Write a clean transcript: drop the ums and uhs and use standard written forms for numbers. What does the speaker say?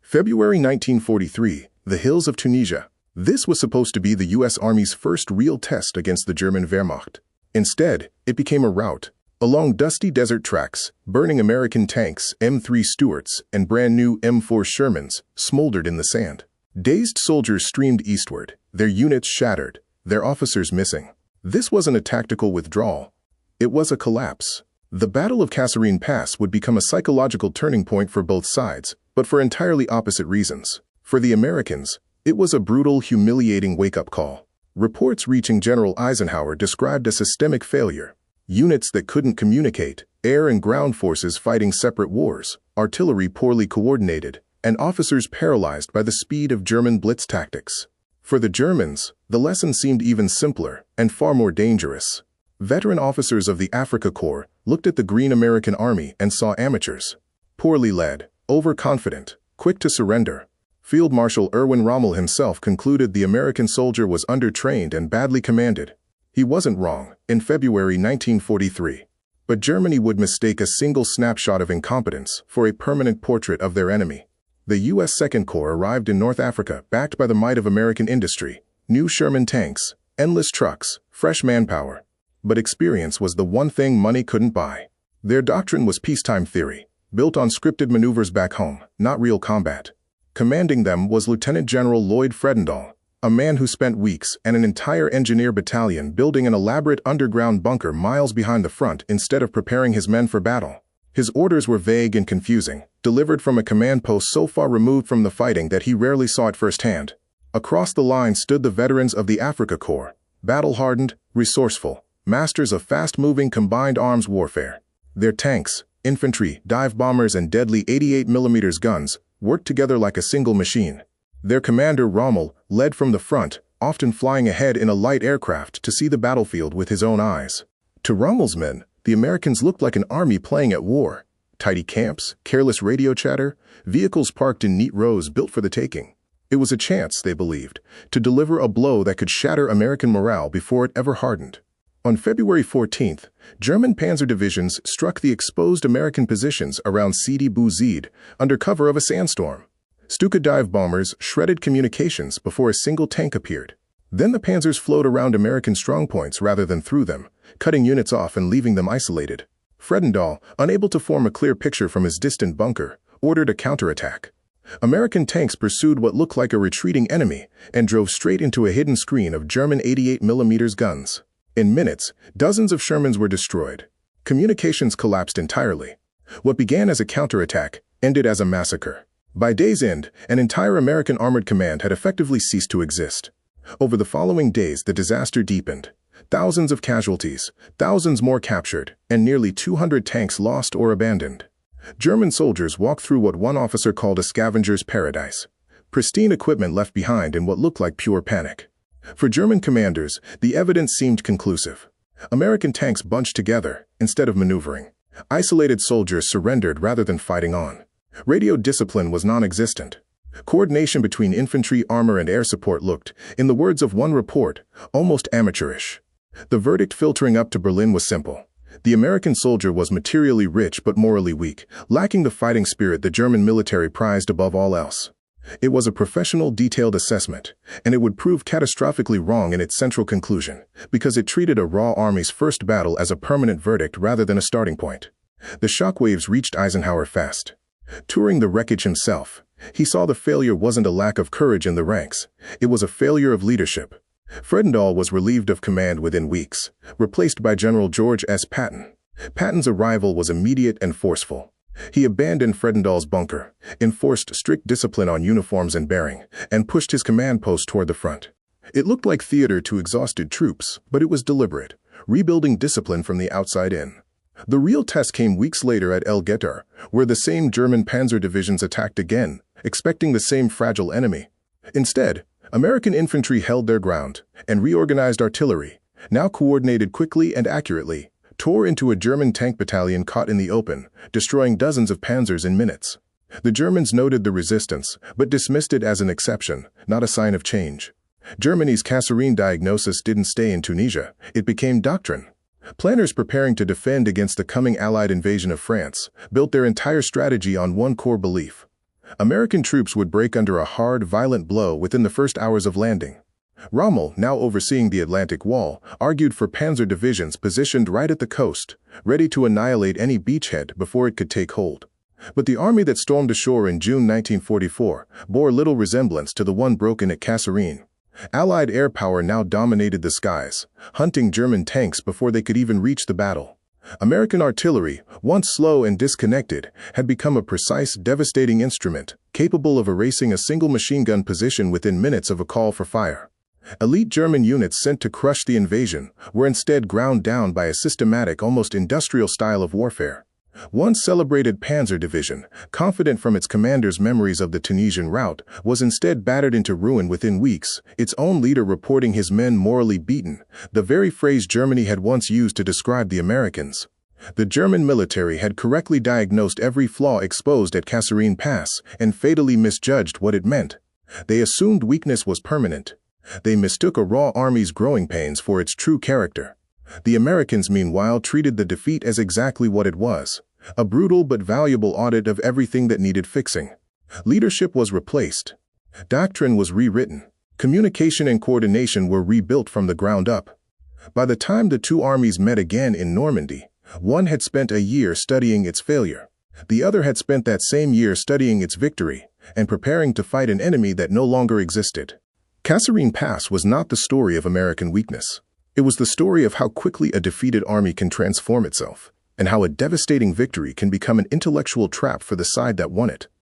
February 1943, the hills of Tunisia. This was supposed to be the U.S. Army's first real test against the German Wehrmacht. Instead, it became a rout. Along dusty desert tracks, burning American tanks, M3 Stuarts, and brand-new M4 Shermans smoldered in the sand. Dazed soldiers streamed eastward, their units shattered, their officers missing. This wasn't a tactical withdrawal. It was a collapse. The Battle of Kasserine Pass would become a psychological turning point for both sides, but for entirely opposite reasons. For the Americans, it was a brutal, humiliating wake-up call. Reports reaching General Eisenhower described a systemic failure. Units that couldn't communicate, air and ground forces fighting separate wars, artillery poorly coordinated, and officers paralyzed by the speed of German blitz tactics. For the Germans, the lesson seemed even simpler and far more dangerous. Veteran officers of the Afrika Korps looked at the Green American Army and saw amateurs. Poorly led, overconfident, quick to surrender. Field Marshal Erwin Rommel himself concluded the American soldier was undertrained and badly commanded. He wasn't wrong in February 1943. But Germany would mistake a single snapshot of incompetence for a permanent portrait of their enemy. The U.S. Second Corps arrived in North Africa backed by the might of American industry, new Sherman tanks, endless trucks, fresh manpower. But experience was the one thing money couldn't buy. Their doctrine was peacetime theory, built on scripted maneuvers back home, not real combat. Commanding them was Lieutenant General Lloyd Fredendall, a man who spent weeks and an entire engineer battalion building an elaborate underground bunker miles behind the front instead of preparing his men for battle. His orders were vague and confusing, delivered from a command post so far removed from the fighting that he rarely saw it firsthand. Across the line stood the veterans of the Afrika Korps, battle-hardened, resourceful, masters of fast-moving combined arms warfare. Their tanks, infantry, dive bombers, and deadly 88mm guns worked together like a single machine. Their commander, Rommel, led from the front, often flying ahead in a light aircraft to see the battlefield with his own eyes. To Rommel's men, the Americans looked like an army playing at war. Tidy camps, careless radio chatter, vehicles parked in neat rows built for the taking. It was a chance, they believed, to deliver a blow that could shatter American morale before it ever hardened. On February 14th, German Panzer Divisions struck the exposed American positions around Sidi Bouzid under cover of a sandstorm. Stuka dive bombers shredded communications before a single tank appeared. Then the panzers flowed around American strongpoints rather than through them, cutting units off and leaving them isolated. Fredendall, unable to form a clear picture from his distant bunker, ordered a counterattack. American tanks pursued what looked like a retreating enemy and drove straight into a hidden screen of German 88mm guns. In minutes, dozens of Shermans were destroyed. Communications collapsed entirely. What began as a counterattack ended as a massacre. By day's end, an entire American armored command had effectively ceased to exist. Over the following days, the disaster deepened. Thousands of casualties, thousands more captured, and nearly 200 tanks lost or abandoned. German soldiers walked through what one officer called a scavenger's paradise. Pristine equipment left behind in what looked like pure panic. For German commanders, the evidence seemed conclusive. American tanks bunched together instead of maneuvering. Isolated soldiers surrendered rather than fighting on. Radio discipline was non-existent. Coordination between infantry, armor, and air support looked, in the words of one report, almost amateurish. The verdict filtering up to Berlin was simple. The American soldier was materially rich but morally weak, lacking the fighting spirit the German military prized above all else. It was a professional, detailed assessment, and it would prove catastrophically wrong in its central conclusion, because it treated a raw army's first battle as a permanent verdict rather than a starting point. The shockwaves reached Eisenhower fast. Touring the wreckage himself, he saw the failure wasn't a lack of courage in the ranks, it was a failure of leadership. Fredendall was relieved of command within weeks, replaced by General George S. Patton. Patton's arrival was immediate and forceful. He abandoned Fredendall's bunker, enforced strict discipline on uniforms and bearing, and pushed his command post toward the front. It looked like theater to exhausted troops, but it was deliberate, rebuilding discipline from the outside in. The real test came weeks later at El Getar, where the same German Panzer Divisions attacked again, expecting the same fragile enemy. Instead, American infantry held their ground, and reorganized artillery, now coordinated quickly and accurately, tore into a German tank battalion caught in the open, destroying dozens of panzers in minutes. The Germans noted the resistance, but dismissed it as an exception, not a sign of change. Germany's Kasserine diagnosis didn't stay in Tunisia, it became doctrine. Planners preparing to defend against the coming Allied invasion of France built their entire strategy on one core belief. American troops would break under a hard, violent blow within the first hours of landing. Rommel, now overseeing the Atlantic Wall, argued for Panzer Divisions positioned right at the coast, ready to annihilate any beachhead before it could take hold. But the army that stormed ashore in June 1944 bore little resemblance to the one broken at Kasserine. Allied air power now dominated the skies, hunting German tanks before they could even reach the battle. American artillery, once slow and disconnected, had become a precise, devastating instrument, capable of erasing a single machine gun position within minutes of a call for fire. Elite German units sent to crush the invasion were instead ground down by a systematic, almost industrial style of warfare. One celebrated Panzer Division, confident from its commander's memories of the Tunisian rout, was instead battered into ruin within weeks, its own leader reporting his men morally beaten, the very phrase Germany had once used to describe the Americans. The German military had correctly diagnosed every flaw exposed at Kasserine Pass and fatally misjudged what it meant. They assumed weakness was permanent. They mistook a raw army's growing pains for its true character. The Americans, meanwhile, treated the defeat as exactly what it was: a brutal but valuable audit of everything that needed fixing. Leadership was replaced. Doctrine was rewritten. Communication and coordination were rebuilt from the ground up. By the time the two armies met again in Normandy, one had spent a year studying its failure. The other had spent that same year studying its victory and preparing to fight an enemy that no longer existed. Kasserine Pass was not the story of American weakness. It was the story of how quickly a defeated army can transform itself, and how a devastating victory can become an intellectual trap for the side that won it.